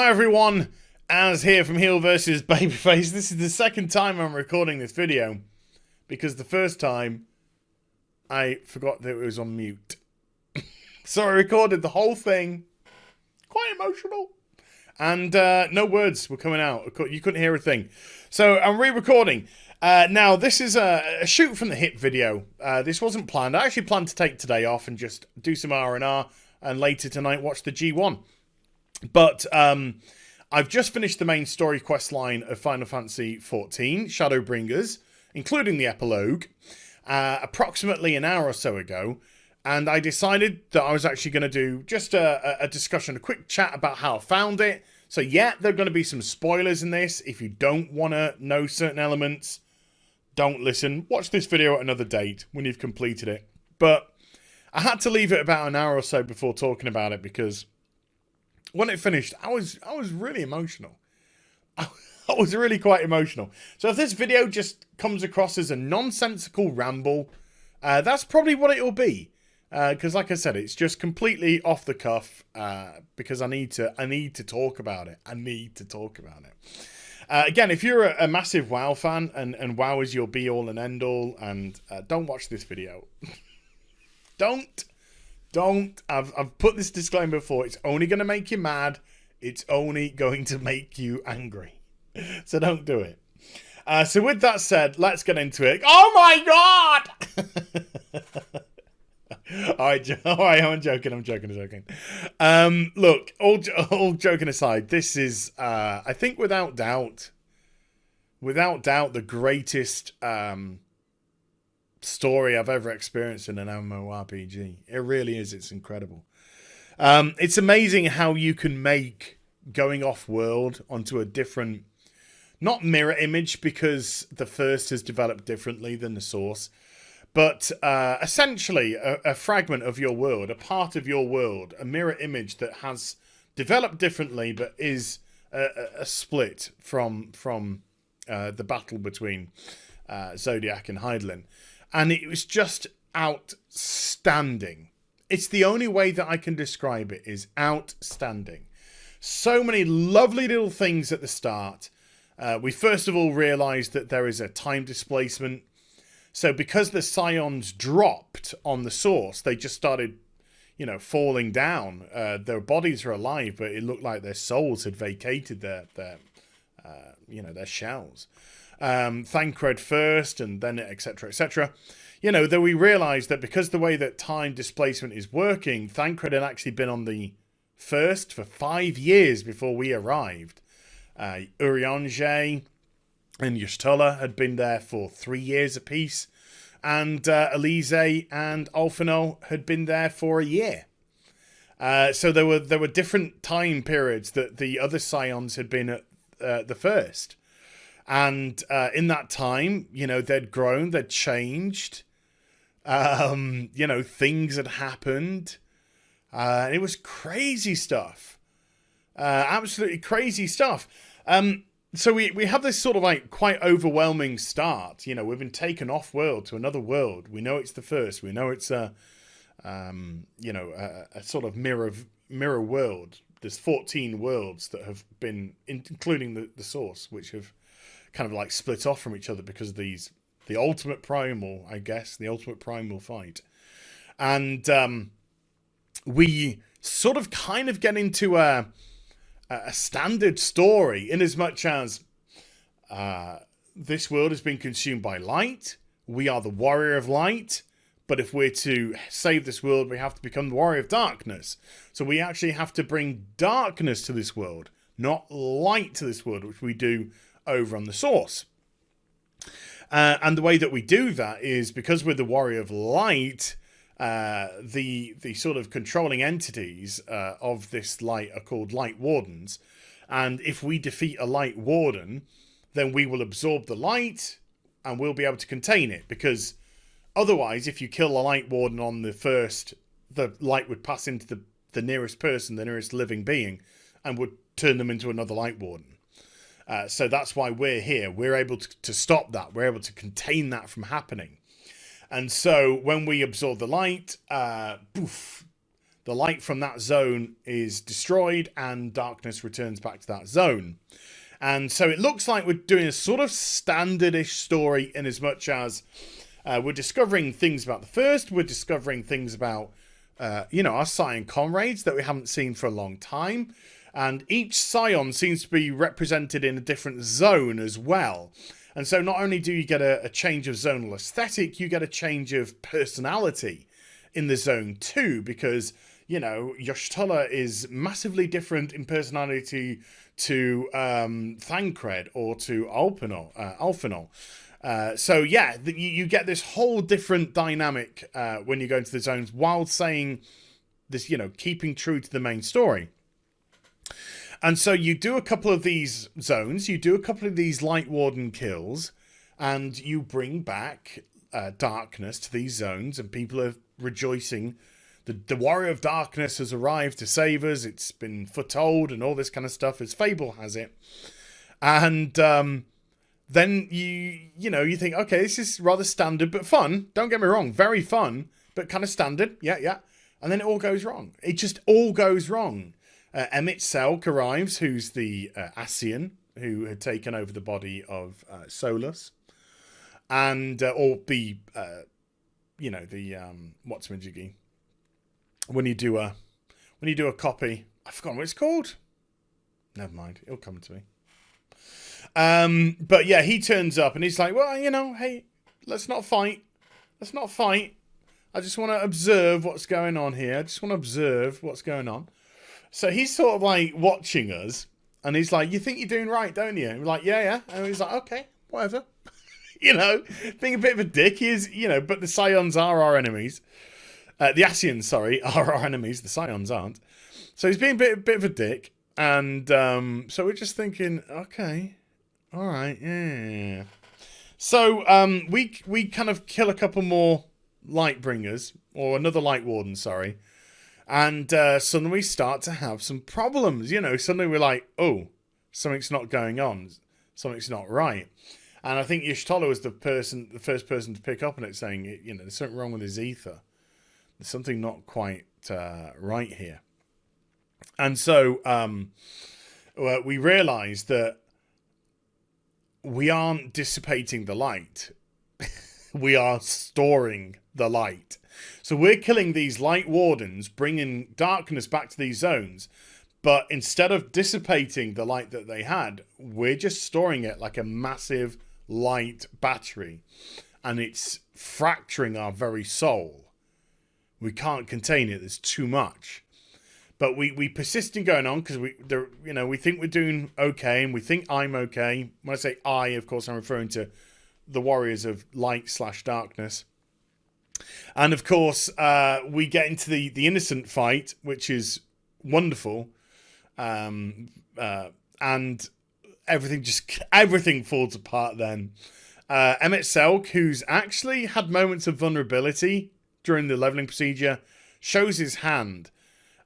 Hi everyone, Az here from HeelvsBabyface. This is the second time I'm recording this video because the first time I forgot that it was on mute. So I recorded the whole thing, quite emotional, and no words were coming out. You couldn't hear a thing. So I'm re-recording. Now this is a shoot from the hip video. This wasn't planned. I actually planned to take today off and just do some R&R and later tonight watch the G1. But I've just finished the main story quest line of Final Fantasy XIV, Shadowbringers, including the epilogue, approximately an hour or so ago. And I decided that I was actually going to do just a discussion, a quick chat about how I found it. So yeah, there are going to be some spoilers in this. If you don't want to know certain elements, don't listen. Watch this video at another date when you've completed it. But I had to leave it about an hour or so before talking about it because when it finished, I was really emotional. I was really quite emotional. So if this video just comes across as a nonsensical ramble, that's probably what it will be. Because like I said, it's just completely off the cuff. Because I need to talk about it. I need to talk about it. Again, if you're a massive WoW fan and WoW is your be all and end all, and don't watch this video. Don't. I've put this disclaimer before. It's only going to make you mad. It's only going to make you angry. So don't do it. So with that said, let's get into it. Oh my god! Alright, I'm joking. Look, all joking aside, this is, I think without doubt, the greatest story I've ever experienced in an MMORPG. It really is. It's incredible. It's amazing how you can make going off world onto a different, not mirror image, because the first has developed differently than the source, but essentially a fragment of your world, a part of your world, a mirror image that has developed differently but is a split from the battle between Zodiac and Hydaelyn. And it was just outstanding. It's the only way that I can describe it, is outstanding. So many lovely little things at the start. We first of all realised that there is a time displacement. So because the Scions dropped on the source, they just started, falling down. Their bodies are alive, but it looked like their souls had vacated their shells. Thancred first, and then etc. Then we realised that because the way that time displacement is working, Thancred had actually been on the first for 5 years before we arrived. Urianger and Y'shtola had been there for 3 years apiece, and Elise and Ulfino had been there for a year. So there were different time periods that the other Scions had been at the first. And in that time, they'd grown, they'd changed. Things had happened. And it was crazy stuff. Absolutely crazy stuff. So we have this sort of like quite overwhelming start. We've been taken off world to another world. We know it's the first. We know it's a sort of mirror world. There's 14 worlds that have been, including the source, which have kind of like split off from each other because of the ultimate primal, I guess, the ultimate primal fight. And we sort of kind of get into a standard story in as much as this world has been consumed by light. We are the warrior of light. But if we're to save this world, we have to become the warrior of darkness. So we actually have to bring darkness to this world, not light to this world, which we do over on the source. And the way that we do that is because we're the warrior of light, the sort of controlling entities of this light are called light wardens. And if we defeat a light warden, then we will absorb the light and we'll be able to contain it. Because otherwise, if you kill a light warden on the first, the light would pass into the nearest person, the nearest living being, and would turn them into another light warden. So that's why we're here. We're able to stop that. We're able to contain that from happening. And so when we absorb the light, the the light from that zone is destroyed and darkness returns back to that zone. And so it looks like we're doing a sort of standard-ish story in as much as we're discovering things about the first, we're discovering things about, our Scion comrades that we haven't seen for a long time. And each Scion seems to be represented in a different zone as well. And so not only do you get a change of zonal aesthetic, you get a change of personality in the zone too, because, Y'shtola is massively different in personality to Thancred or to Alphinaud. So yeah, you get this whole different dynamic when you go into the zones, while saying this, keeping true to the main story. And so you do a couple of these zones, you do a couple of these Light Warden kills, and you bring back darkness to these zones, and people are rejoicing. The Warrior of Darkness has arrived to save us. It's been foretold and all this kind of stuff, as Fable has it. And then you think, okay, this is rather standard but fun. Don't get me wrong, very fun, but kind of standard. Yeah. And then it all goes wrong. It just all goes wrong. Emmett Selk arrives, who's the Ascian, who had taken over the body of Solus. And, or the, what's-my-jiggy? When you do a copy, I've forgotten what it's called. Never mind, it'll come to me. But yeah, he turns up and he's like, well, hey, let's not fight. I just want to observe what's going on here. So he's sort of like watching us, and he's like, you think you're doing right, don't you? And we're like, yeah. And he's like, okay, whatever. Being a bit of a dick. He is, but the Scions are our enemies. The Ascians, are our enemies. The Scions aren't. So he's being a bit of a dick. And so we're just thinking, okay, all right, yeah. So we kind of kill a couple more Lightbringers, or another Light Warden, and suddenly we start to have some problems. Suddenly we're like, oh, something's not going on, something's not right. And I think Y'shtola was the first person to pick up on it, saying, there's something wrong with his ether. There's something not quite right here. And so we realize that we aren't dissipating the light. We are storing the light. So we're killing these Light Wardens, bringing darkness back to these zones. But instead of dissipating the light that they had, we're just storing it like a massive light battery. And it's fracturing our very soul. We can't contain it. There's too much. But we persist in going on because we think we're doing okay, and we think I'm okay. When I say I, of course, I'm referring to the Warriors of Light/Darkness. And of course, we get into the innocent fight, which is wonderful. And everything falls apart then. Emmett Selk, who's actually had moments of vulnerability during the leveling procedure, shows his hand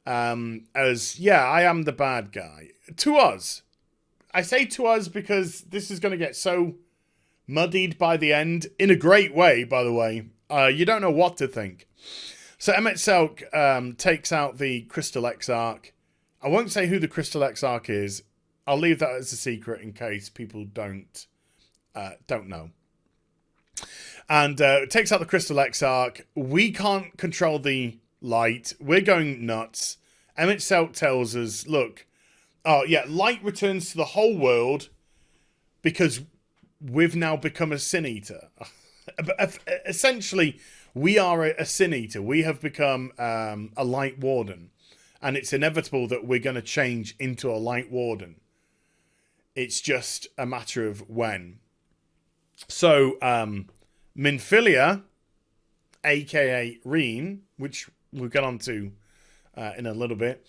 as, yeah, I am the bad guy. To us. I say to us because this is going to get so muddied by the end, in a great way, by the way. You don't know what to think. So Emmett Selk takes out the Crystal Exarch. I won't say who the Crystal Exarch is. I'll leave that as a secret in case people don't know. And takes out the Crystal Exarch. We can't control the light. We're going nuts. Emmett Selk tells us, look, light returns to the whole world because we've now become a Sin Eater. Essentially, we are a Sin Eater. We have become a Light Warden. And it's inevitable that we're going to change into a Light Warden. It's just a matter of when. So, Minfilia, a.k.a. Reen, which we'll get on to in a little bit,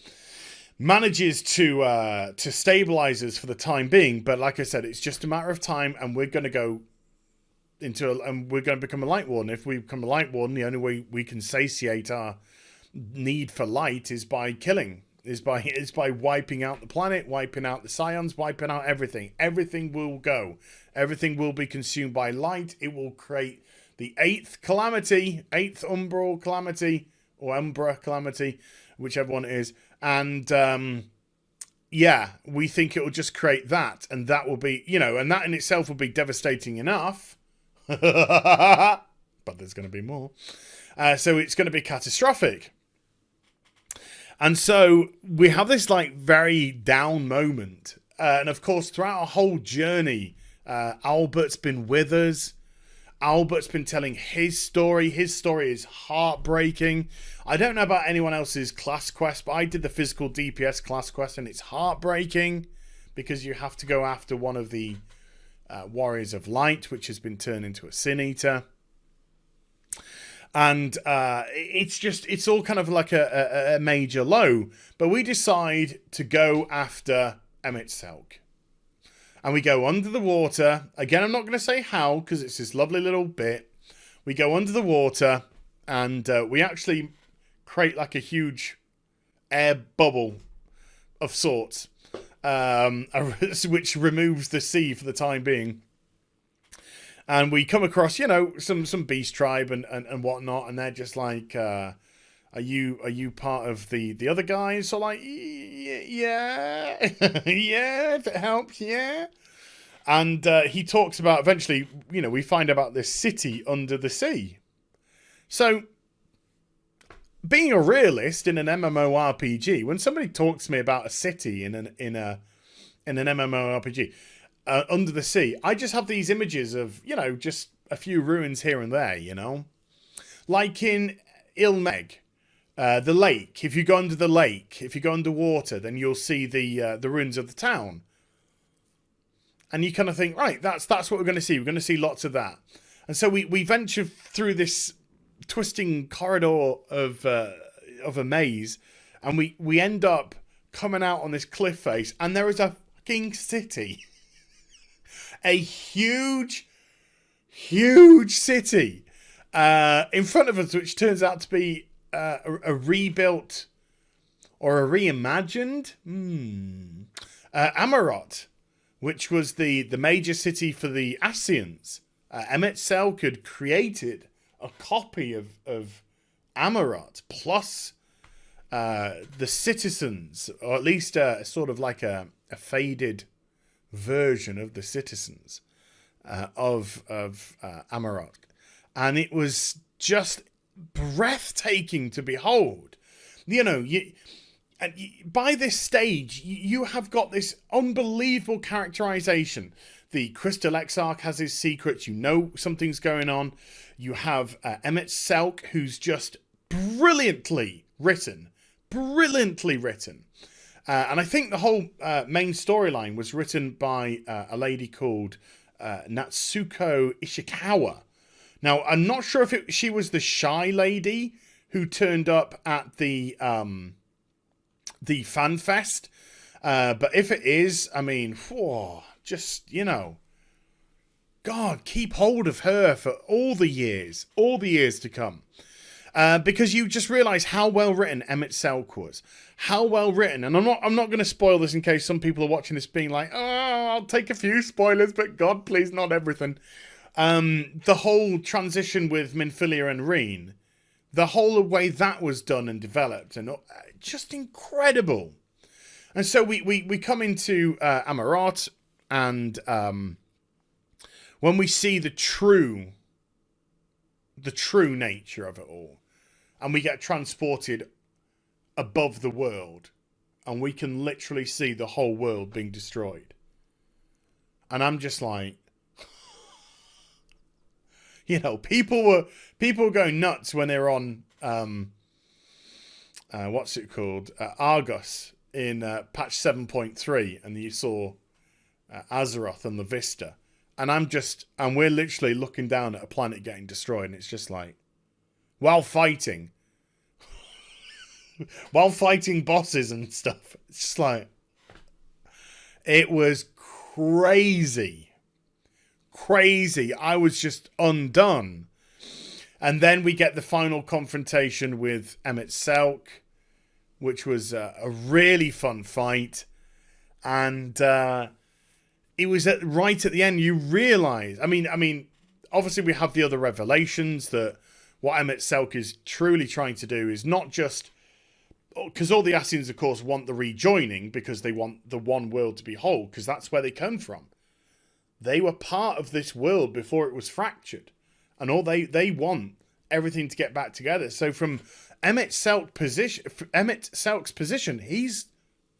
manages to stabilize us for the time being. But like I said, it's just a matter of time, and we're going to go and we're going to become a Light Warden. If we become a Light Warden, the only way we can satiate our need for light is by killing. Is by wiping out the planet, wiping out the Scions, wiping out everything. Everything will go. Everything will be consumed by light. It will create the 8th calamity, 8th umbral calamity, or Umbra calamity, whichever one it is. And yeah, we think it will just create that, and that will be, and that in itself will be devastating enough. But there's going to be more. So it's going to be catastrophic. And so we have this like very down moment. And of course, throughout our whole journey, Albert's been with us. Albert's been telling his story. His story is heartbreaking. I don't know about anyone else's class quest, but I did the physical DPS class quest, and it's heartbreaking because you have to go after one of the Warriors of Light, which has been turned into a Sin Eater. And it's all kind of like a major low. But we decide to go after Emet-Selch. And we go under the water. Again, I'm not going to say how, because it's this lovely little bit. We go under the water, and we actually create like a huge air bubble of sorts, which removes the sea for the time being. And we come across, some beast tribe and whatnot, and they're just like, are you part of the other guys? So like, yeah, yeah, if it helps, yeah. And he talks about, eventually, we find about this city under the sea. So, being a realist in an MMORPG, when somebody talks to me about a city in an MMORPG, under the sea, I just have these images of, just a few ruins here and there, Like in Ilmeg, the lake. If you go under the lake, if you go underwater, then you'll see the ruins of the town. And you kind of think, right, that's what we're going to see. We're going to see lots of that. And so we venture through this twisting corridor of a maze, and we end up coming out on this cliff face, and there is a fucking city. A huge, huge city in front of us, which turns out to be a rebuilt or a reimagined Amaurot, which was the major city for the Ascians. Emet-Selch had created a copy of Amaurot, plus the citizens, or at least sort of like a faded version of the citizens of Amaurot. And it was just breathtaking to behold. By this stage, you have got this unbelievable characterization. The Crystal Exarch has his secrets. Something's going on. You have Emet-Selch, who's just brilliantly written. And I think the whole main storyline was written by a lady called Natsuko Ishikawa. Now, I'm not sure if she was the shy lady who turned up at the fan fest. But if it is, I mean, God, keep hold of her for all the years to come. Because you just realise how well written Emet-Selch was. How well written. And I'm not going to spoil this in case some people are watching this being like, oh, I'll take a few spoilers, but God, please, not everything. The whole transition with Minfilia and Reen, the whole way that was done and developed, and just incredible. And so we come into Amaurot, and when we see the true nature of it all, and we get transported above the world, and we can literally see the whole world being destroyed. And I'm just like, people were going nuts when they were on what's it called, Argos in patch 7.3, and you saw Azeroth and the Vista, and we're literally looking down at a planet getting destroyed, and it's just like, while fighting bosses and stuff, it's just like, it was crazy. I was just undone. And then we get the final confrontation with Emet-Selch, which was a really fun fight. And it was right at the end, you realise, I mean, obviously we have the other revelations that what Emet-Selch is truly trying to do is not just because all the Ascians, of course, want the rejoining because they want the one world to be whole, because that's where they come from. They were part of this world before it was fractured, and all they want everything to get back together. So from Emmett Selk's position, he's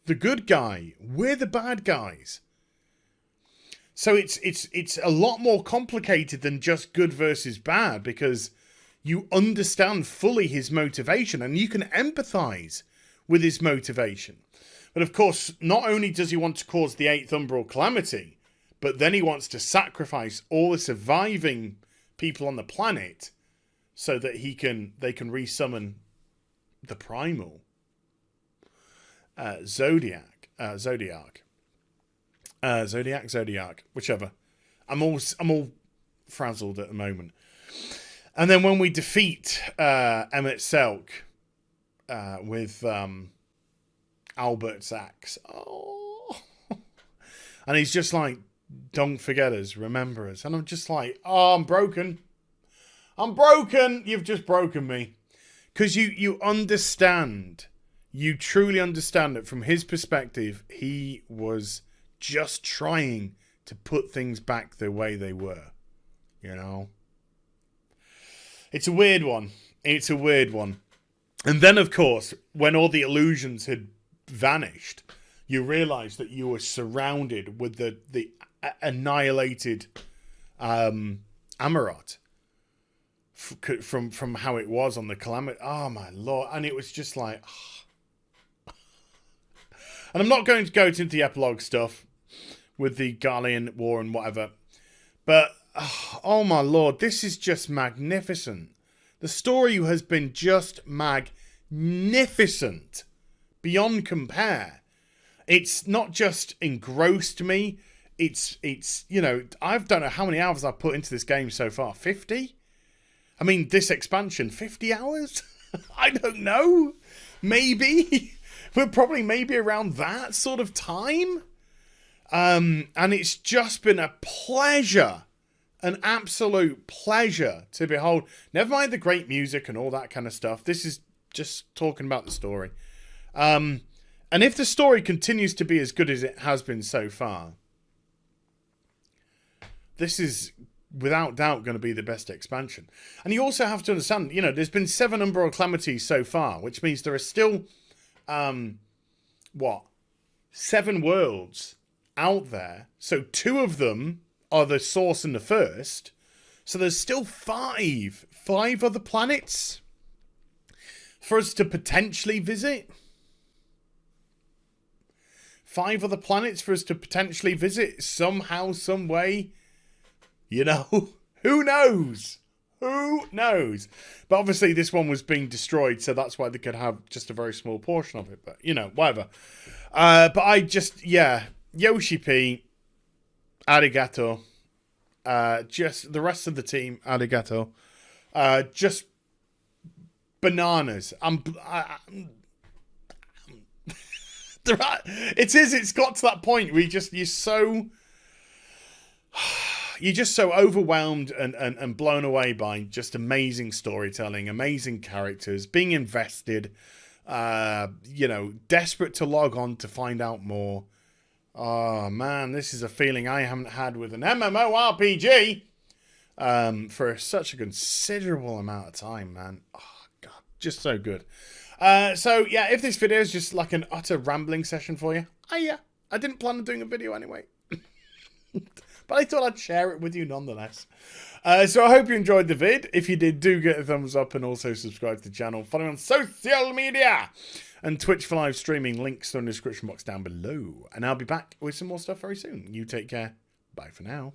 the good guy. We're the bad guys. So it's a lot more complicated than just good versus bad, because you understand fully his motivation and you can empathize with his motivation. But of course, not only does he want to cause the 8th umbral calamity, but then he wants to sacrifice all the surviving people on the planet so that they can resummon the primal Zodiac, whichever. I'm all frazzled at the moment. And then when we defeat Emmett Selk with Albert's axe, and he's just like, "Don't forget us, remember us," and I'm just like, "Oh, I'm broken. You've just broken me," because you understand. You truly understand that from his perspective, he was just trying to put things back the way they were. You know? It's a weird one. And then, of course, when all the illusions had vanished, you realise that you were surrounded with the annihilated Amaurot from how it was on the calamity. Oh, my Lord. And it was just like... And I'm not going to go into the epilogue stuff with the Garlean War and whatever. But, oh my Lord, this is just magnificent. The story has been just magnificent. Beyond compare. It's not just engrossed me. It's you know, I don't know how many hours I've put into this game so far. 50? I mean, this expansion, 50 hours? I don't know. Maybe. We're probably maybe around that sort of time. And it's just been a pleasure. An absolute pleasure to behold. Never mind the great music and all that kind of stuff. This is just talking about the story. And if the story continues to be as good as it has been so far, this is without doubt going to be the best expansion. And you also have to understand, you know, there's been 7 umbral calamities so far, which means there are still... 7 worlds out there. So 2 of them are the source and the first. So there's still 5 other planets for us to potentially visit. 5 other planets for us to potentially visit somehow, some way. You know, who knows? Who knows? But obviously this one was being destroyed, so that's why they could have just a very small portion of it. But, you know, whatever. But I just, yeah. Yoshi P. Arigato. Just the rest of the team, arigato. Just bananas. It's got to that point where you're just so overwhelmed and blown away by just amazing storytelling, amazing characters, being invested, you know, desperate to log on to find out more. Oh man, this is a feeling I haven't had with an MMORPG for such a considerable amount of time, man. Oh God, just so good. So yeah, if this video is just like an utter rambling session for you, I didn't plan on doing a video anyway. But I thought I'd share it with you nonetheless. So I hope you enjoyed the vid. If you did, do get a thumbs up and also subscribe to the channel. Follow me on social media and Twitch for live streaming. Links are in the description box down below. And I'll be back with some more stuff very soon. You take care. Bye for now.